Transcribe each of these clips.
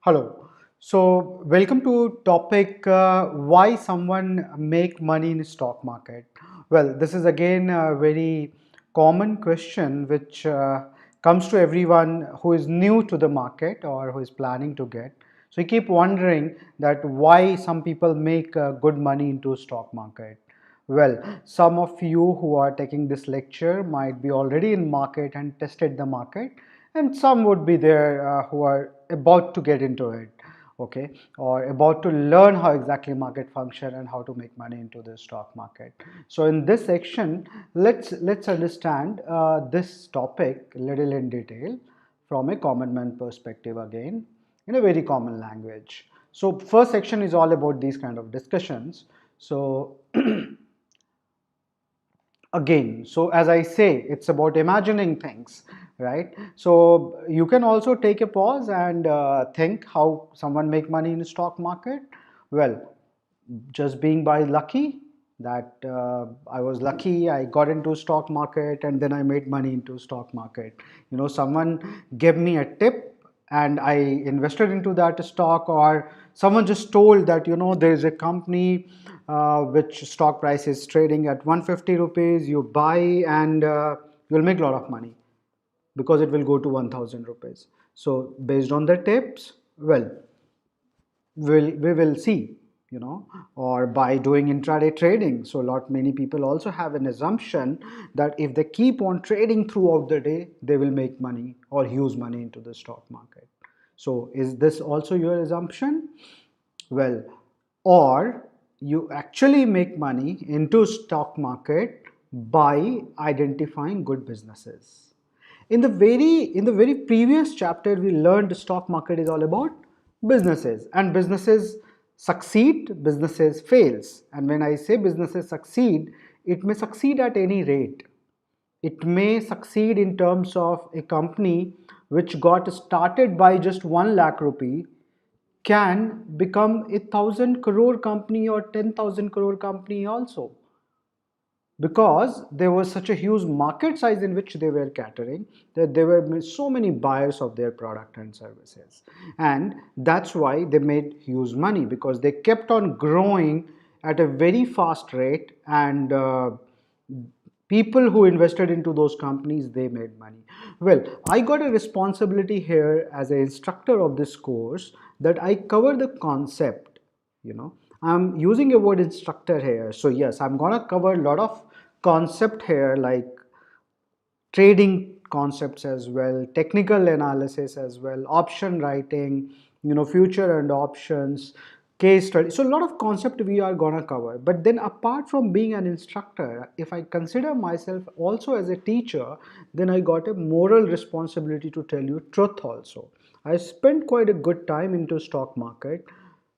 Hello. So, welcome to topic why someone make money in stock market. Well, this is again a very common question which comes to everyone who is new to the market or who is planning to get. So, you keep wondering that why some people make good money into stock market. Well, some of you who are taking this lecture might be already in market and tested the market, and some would be there who are about to get into it, okay, or about to learn how exactly market function and how to make money into the stock market. So in this section, let's understand this topic little in detail from a common man perspective again in a very common language. So first section is all about these kind of discussions. So again, so as I say, it's about imagining things, right? So you can also take a pause and think how someone make money in the stock market. Well, just being by lucky that I was lucky, I got into stock market and then I made money into stock market. Someone gave me a tip and I invested into that stock, or someone just told that there is a company which stock price is trading at 150 rupees, you buy and you'll make a lot of money because it will go to 1000 rupees. So based on the tips, well, we will see, or by doing intraday trading. So lot many people also have an assumption that if they keep on trading throughout the day, they will make money or huge money into the stock market. So is this also your assumption? Well, or you actually make money into stock market by identifying good businesses. In the very previous chapter, we learned the stock market is all about businesses, and businesses succeed, businesses fails. And when I say businesses succeed, it may succeed at any rate. It may succeed in terms of a company which got started by just 1 lakh rupee can become a 1000 crore company or 10,000 crore company also, because there was such a huge market size in which they were catering, that there were so many buyers of their product and services, and that's why they made huge money, because they kept on growing at a very fast rate, and people who invested into those companies, they made money. Well, I got a responsibility here as an instructor of this course, that I cover the concept. I'm using a word instructor here, so yes, I'm gonna cover a lot of concept here, like trading concepts as well, technical analysis as well, option writing, future and options, case study. So a lot of concept we are gonna cover. But then apart from being an instructor, if I consider myself also as a teacher, then I got a moral responsibility to tell you truth also. I spent quite a good time into stock market,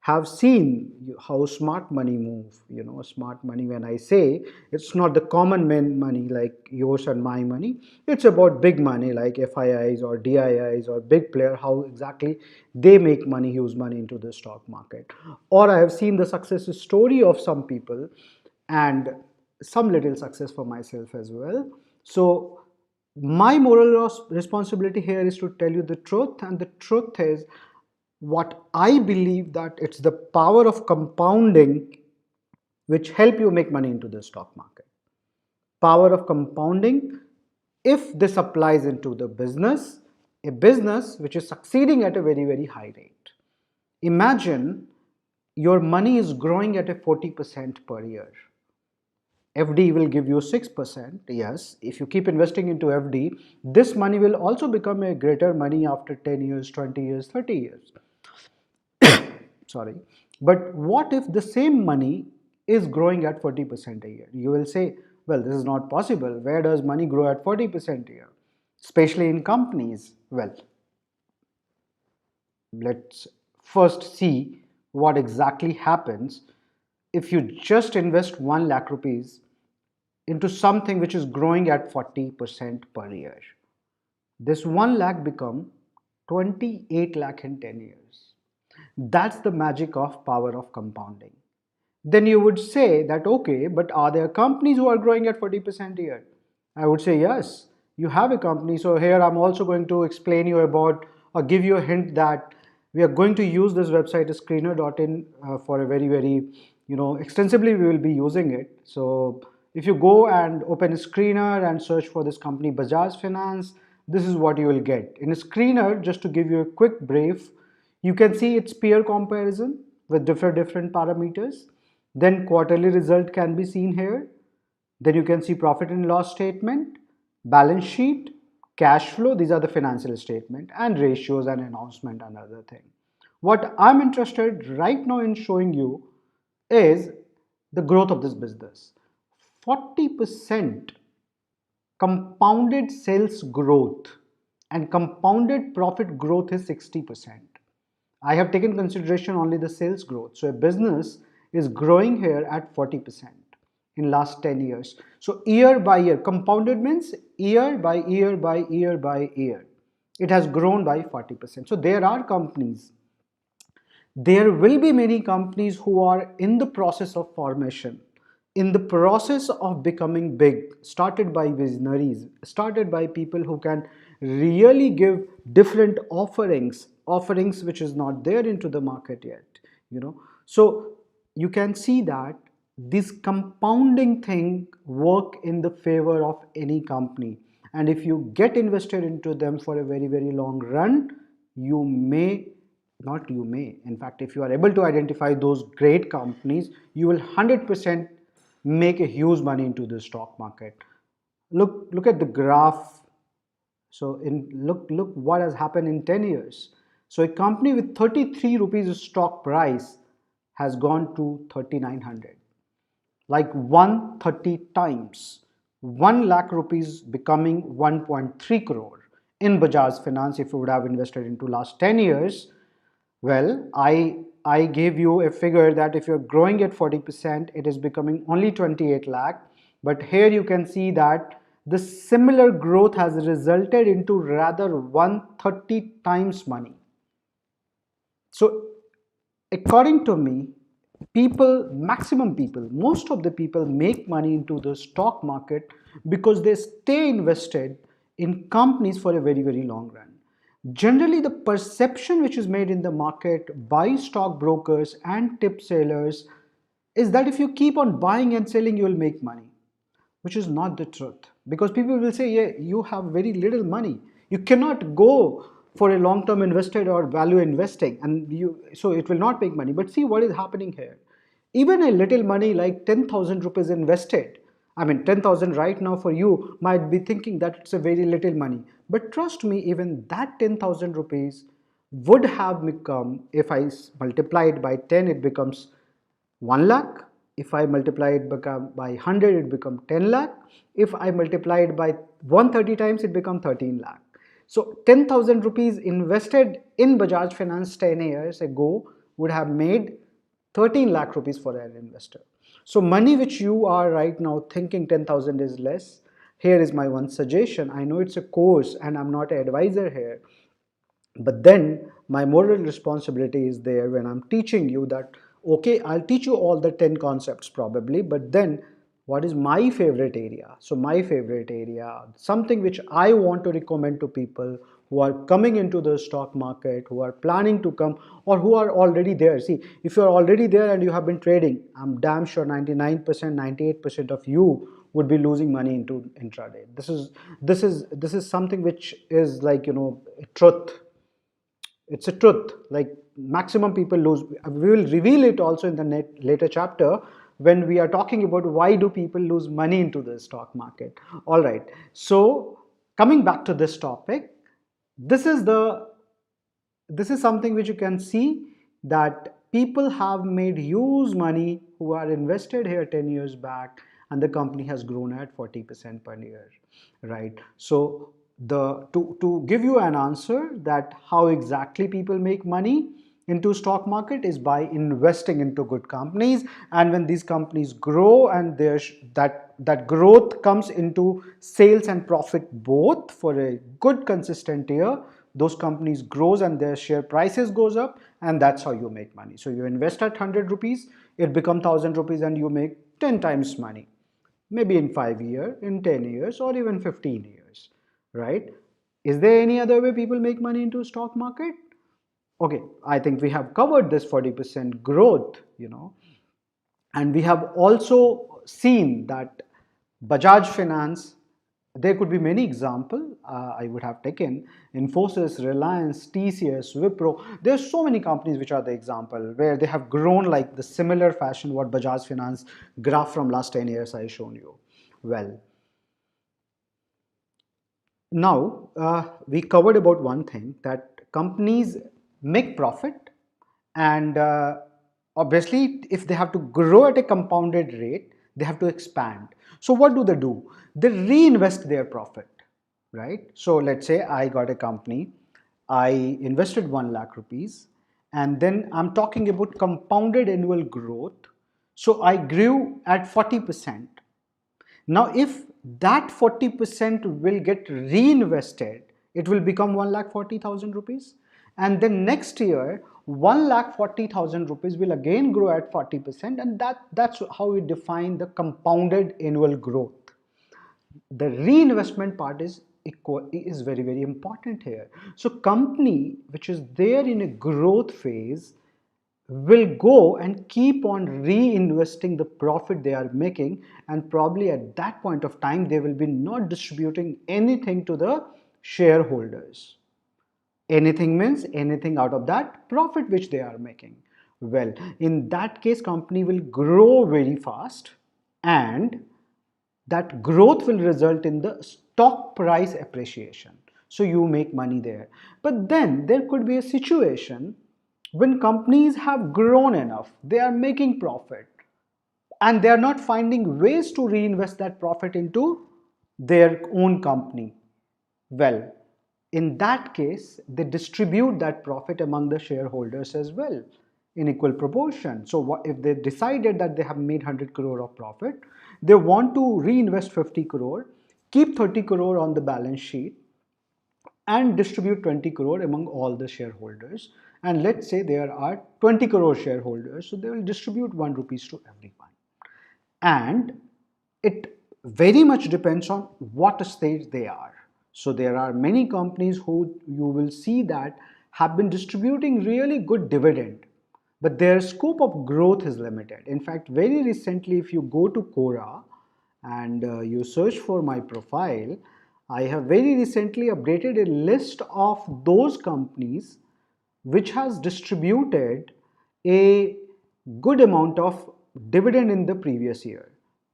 have seen how smart money move. Smart money, when I say, it's not the common man money like yours and my money. It's about big money like FIIs or DIIs or big player, how exactly they make money, use money into the stock market. Or I have seen the success story of some people, and some little success for myself as well. So my moral responsibility here is to tell you the truth, and the truth is what I believe, that it's the power of compounding which help you make money into the stock market. Power of compounding, if this applies into the business, a business which is succeeding at a very, very high rate. Imagine your money is growing at a 40% per year. FD will give you 6%. Yes, if you keep investing into FD, this money will also become a greater money after 10 years, 20 years, 30 years. Sorry. But what if the same money is growing at 40% a year? You will say, well, this is not possible. Where does money grow at 40% a year? Especially in companies. Well, let's first see what exactly happens if you just invest 1 lakh rupees into something which is growing at 40% per year. This 1 lakh become 28 lakh in 10 years. That's the magic of power of compounding. Then you would say that, okay, but are there companies who are growing at 40% a year? I would say yes, you have a company. So here I'm also going to explain you about, or give you a hint that We are going to use this website screener.in for a very extensively we will be using it. So if you go and open Screener and search for this company Bajaj Finance, this is what you will get. In Screener, just to give you a quick brief, you can see its peer comparison with different parameters. Then quarterly result can be seen here. Then you can see profit and loss statement, balance sheet, cash flow. These are the financial statement, and ratios and announcement and other thing. What I'm interested right now in showing you is the growth of this business. 40% compounded sales growth and compounded profit growth is 60%. I have taken consideration only the sales growth. So a business is growing here at 40% in last 10 years. So year by year, compounded means year by year by year by year. It has grown by 40%. So there will be many companies who are in the process of formation, in the process of becoming big, started by visionaries, started by people who can really give different offerings which is not there into the market yet. So you can see that this compounding thing work in the favor of any company, and if you get invested into them for a very long run, you may not you may in fact, if you are able to identify those great companies, you will 100% make a huge money into the stock market. Look at the graph. So look what has happened in 10 years. So a company with 33 rupees stock price has gone to 3900, like 130 times. 1 lakh rupees becoming 1.3 crore in Bajaj Finance if you would have invested into last 10 years. Well, I gave you a figure that if you're growing at 40%, it is becoming only 28 lakh. But here you can see that the similar growth has resulted into rather 130 times money. So according to me, maximum people, most of the people make money into the stock market because they stay invested in companies for a very long run. Generally, the perception which is made in the market by stockbrokers and tip sellers is that if you keep on buying and selling, you will make money, which is not the truth. Because people will say, yeah, you have very little money. You cannot go for a long-term invested or value investing, and so it will not make money. But see what is happening here. Even a little money like 10,000 rupees invested, I mean 10,000 right now for you might be thinking that it's a very little money. But trust me, even that 10,000 rupees would have become, if I multiply it by 10, it becomes 1 lakh. If I multiply it by 100, it becomes 10 lakh. If I multiply it by 130 times, it becomes 13 lakh. So 10,000 rupees invested in Bajaj Finance 10 years ago would have made 13 lakh rupees for an investor. So money which you are right now thinking 10,000 is less, here is my one suggestion. I know it's a course and I'm not an advisor here, but then my moral responsibility is there when I'm teaching you that, okay, I'll teach you all the 10 concepts probably, but then what is my favorite area? So my favorite area, something which I want to recommend to people who are coming into the stock market, who are planning to come, or who are already there. See, if you're already there and you have been trading, I'm damn sure 99%, 98% of you would be losing money into intraday. This is something which is like, truth. It's a truth. Like maximum people lose. We will reveal it also in the later chapter when we are talking about why do people lose money into the stock market. All right. So coming back to this topic, this is something which you can see that people have made huge money who are invested here 10 years back, and the company has grown at 40% per year, right? So to give you an answer that how exactly people make money into stock market is by investing into good companies, and when these companies grow and that growth comes into sales and profit both for a good consistent year, those companies grows and their share prices goes up, and that's how you make money. So you invest at 100 rupees, it becomes 1000 rupees, and you make 10 times money, maybe in 5 years, in 10 years, or even 15 years, right? Is there any other way people make money into stock market? Okay, I think we have covered this 40% growth, and we have also seen that Bajaj Finance, there could be many examples I would have taken. Infosys, Reliance, TCS, Wipro. There's so many companies which are the example where they have grown like the similar fashion what Bajaj Finance graph from last 10 years I shown you. Well, now we covered about one thing, that companies make profit, and obviously if they have to grow at a compounded rate, they have to expand. So what do? They reinvest their profit, right? So let's say I got a company, I invested 1 lakh rupees, and then I'm talking about compounded annual growth. So I grew at 40%. Now, if that 40% will get reinvested, it will become 1,40,000 rupees. And then next year, 1,40,000 rupees will again grow at 40%. And that's how we define the compounded annual growth. The reinvestment part is very, very important here. So company which is there in a growth phase will go and keep on reinvesting the profit they are making, and probably at that point of time they will be not distributing anything to the shareholders. Anything means anything out of that profit which they are making. Well, in that case company will grow very fast, and that growth will result in the stock price appreciation. So you make money there. But then there could be a situation when companies have grown enough, they are making profit, and they are not finding ways to reinvest that profit into their own company. Well, in that case, they distribute that profit among the shareholders as well in equal proportion. So what if they decided that they have made 100 crore of profit, they want to reinvest 50 crore, keep 30 crore on the balance sheet, and distribute 20 crore among all the shareholders. And let's say there are 20 crore shareholders, so they will distribute 1 rupees to everyone. And it very much depends on what stage they are. So there are many companies who you will see that have been distributing really good dividend, but their scope of growth is limited. In fact, very recently, if you go to Quora and you search for my profile, I have very recently updated a list of those companies which has distributed a good amount of dividend in the previous year.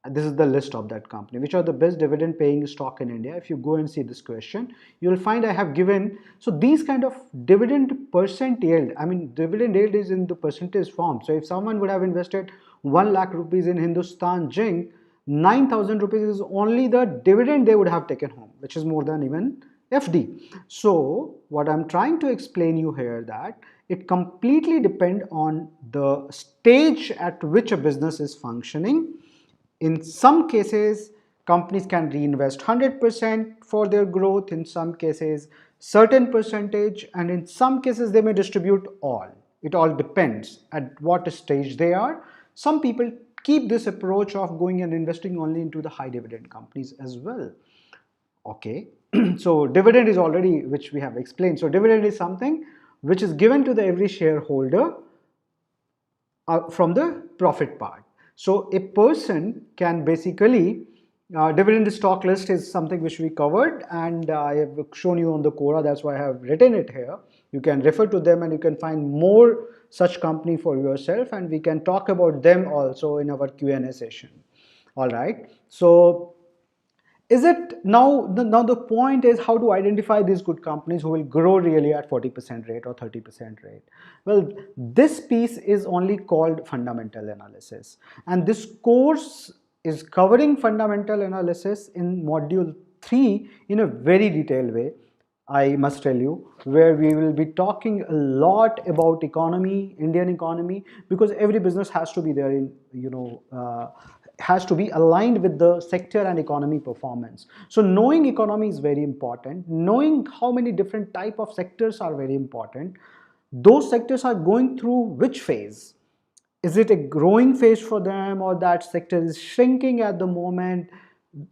This is the list of that company. Which are the best dividend paying stock in India? If you go and see this question, you'll find I have given, so these kind of dividend percent yield, I mean dividend yield is in the percentage form. So if someone would have invested 1 lakh rupees in Hindustan Zinc, 9,000 rupees is only the dividend they would have taken home, which is more than even FD. So what I'm trying to explain you here that it completely depends on the stage at which a business is functioning. In some cases, companies can reinvest 100% for their growth, in some cases certain percentage, and in some cases they may distribute all. It all depends at what stage they are. Some people keep this approach of going and investing only into the high dividend companies as well. Okay, so dividend is already, which we have explained. So dividend is something which is given to the every shareholder from the profit part. So a person can basically, dividend stock list is something which we covered, and I have shown you on the Quora, that's why I have written it here. You can refer to them and you can find more such company for yourself, and we can talk about them also in our Q&A session. All right, so is it now the point is how to identify these good companies who will grow really at 40% rate or 30% rate? Well, this piece is only called fundamental analysis, and this course is covering fundamental analysis in module 3 in a very detailed way, I must tell you, where we will be talking a lot about economy, Indian economy, because every business has to be there in, has to be aligned with the sector and economy performance. So knowing economy is very important. Knowing how many different type of sectors are very important. Those sectors are going through which phase? Is it a growing phase for them, or that sector is shrinking at the moment?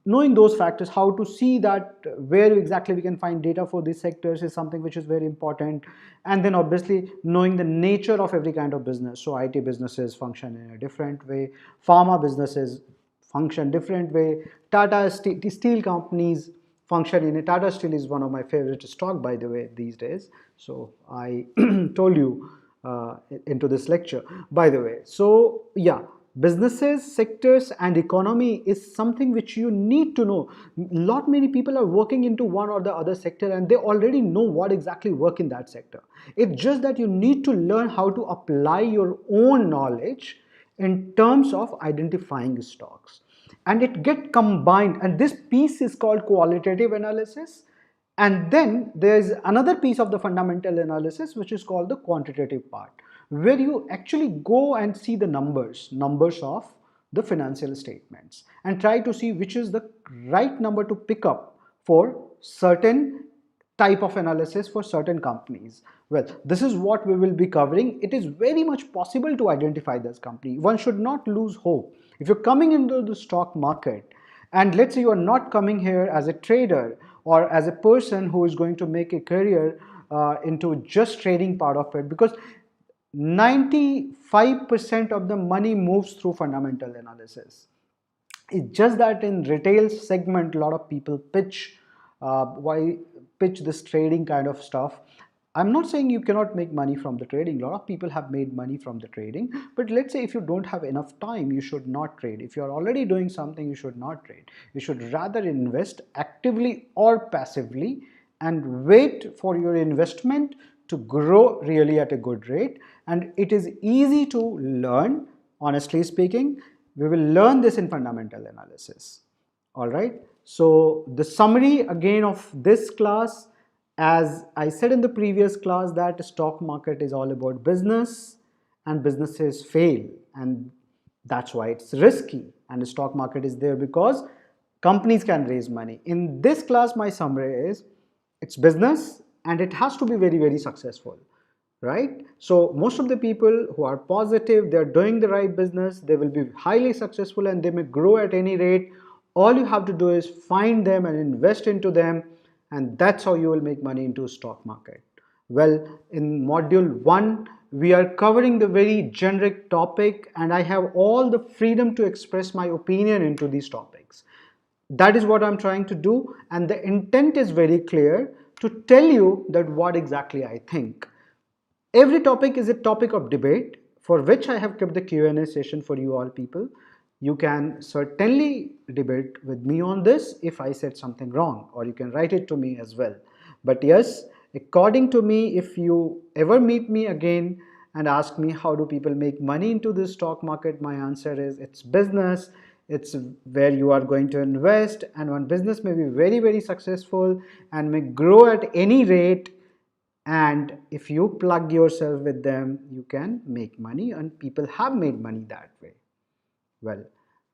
knowing those factors, how to see that where exactly we can find data for these sectors is something which is very important. And then obviously knowing the nature of every kind of business. So IT businesses function in a different way, pharma businesses function different way, Tata steel companies function in it. Tata Steel is one of my favorite stock, by the way, these days. So I told you into this lecture, by the way. So yeah, businesses, sectors, and economy is something which you need to know. Lot many people are working into one or the other sector, and they already know what exactly work in that sector. It's just that you need to learn how to apply your own knowledge in terms of identifying stocks, and it get combined, and this piece is called qualitative analysis. And then there's another piece of the fundamental analysis which is called the quantitative part, where you actually go and see the numbers of the financial statements and try to see which is the right number to pick up for certain type of analysis for certain companies. Well, this is what we will be covering. It is very much possible to identify this company. One should not lose hope. If you're coming into the stock market, and let's say you are not coming here as a trader or as a person who is going to make a career into just trading part of it, because 95% of the money moves through fundamental analysis. It's just that in retail segment, a lot of people why pitch this trading kind of stuff. I'm not saying you cannot make money from the trading. A lot of people have made money from the trading. But let's say if you don't have enough time, you should not trade. If you're already doing something, you should not trade. You should rather invest actively or passively and wait for your investment to grow really at a good rate. And it is easy to learn, honestly speaking. We will learn this in fundamental analysis. All right. So the summary again of this class, as I said in the previous class, that stock market is all about business, and businesses fail, and that's why it's risky. And the stock market is there because companies can raise money. In this class, my summary is it's business and it has to be very, very successful, right? So most of the people who are positive, they're doing the right business, they will be highly successful and they may grow at any rate. All you have to do is find them and invest into them, and that's how you will make money into stock market. Well, in module 1 we are covering the very generic topic, and I have all the freedom to express my opinion into these topics. That is what I'm trying to do, and the intent is very clear, to tell you that what exactly I think. Every topic is a topic of debate, for which I have kept the Q&A session for you all people. You can certainly debate with me on this if I said something wrong, or you can write it to me as well. But yes, according to me, if you ever meet me again and ask me how do people make money into the stock market, my answer is it's business. It's where you are going to invest, and one business may be very, very successful and may grow at any rate, and if you plug yourself with them, you can make money, and people have made money that way. Well,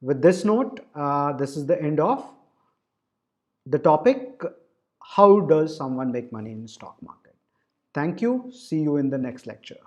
with this note, this is the end of the topic, how does someone make money in stock market. Thank you. See you in the next lecture.